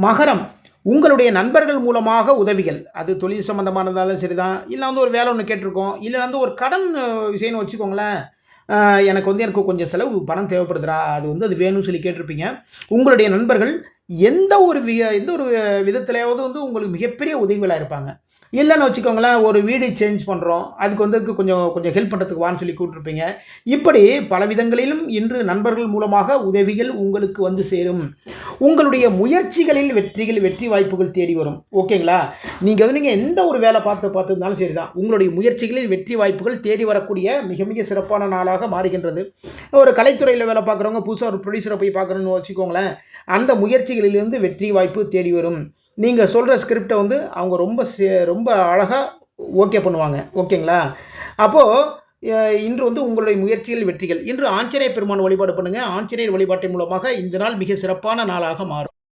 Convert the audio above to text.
மகரம், உங்களுடைய நண்பர்கள் மூலமாக உதவிகள். அது தொழில் சம்மந்தமானதாலும் சரிதான். இல்ல வந்து ஒரு வேலை ஒண்ணு கேட்டிருக்கோம். இல்ல வந்து ஒரு கடன் விஷயம்னு வச்சுக்கோங்களேன். எனக்கு கொஞ்சம் செலவு பணம் தேவைப்படுதுடா. அது வேணும்னு சொல்லி கேட்டிருப்பீங்க. உங்களுடைய நண்பர்கள் எந்த ஒரு விதத்திலயாவது உங்களுக்கு மிகப்பெரிய உதவிகளா இருப்பாங்க. இல்லன்னு வச்சுக்கோங்களேன், ஒரு வீடு சேஞ்ச் பண்றோம். அதுக்கு கொஞ்சம் கொஞ்சம் ஹெல்ப் பண்றதுக்கு வான்னு சொல்லி கூப்ட்டுருப்பீங்க. இப்படி பல விதங்களிலும் இன்று நண்பர்கள் மூலமாக உதவிகள் உங்களுக்கு வந்து சேரும். உங்களுடைய முயற்சிகளில் வெற்றி வாய்ப்புகள் தேடி வரும். ஓகேங்களா? நீங்க எந்த ஒரு வேலை பார்த்திருந்தாலும் சரிதான். உங்களுடைய முயற்சிகளில் வெற்றி வாய்ப்புகள் தேடி வரக்கூடிய மிக மிக சிறப்பான நாளாக மாறுகின்றது. ஒரு கலைத்துறையில வேலை பார்க்குறவங்க புதுசா ஒரு ப்ரொடியூசர போய் பார்க்கணும்னு வச்சுக்கோங்களேன். அந்த முயற்சிகளிலிருந்து வெற்றி வாய்ப்பு தேடி வரும். நீங்க சொல்ற ஸ்கிரிப்ட அவங்க ரொம்ப அழகா ஓகே பண்ணுவாங்க. ஓகேங்களா? அப்போ இன்று உங்களுடைய முயற்சியில் வெற்றிகள். இன்று ஆஞ்சநேய பெருமான் வழிபாடு பண்ணுங்க. ஆஞ்சநேயர் வழிபாட்டின் மூலமாக இந்த நாள் மிக சிறப்பான நாளாக மாறும்.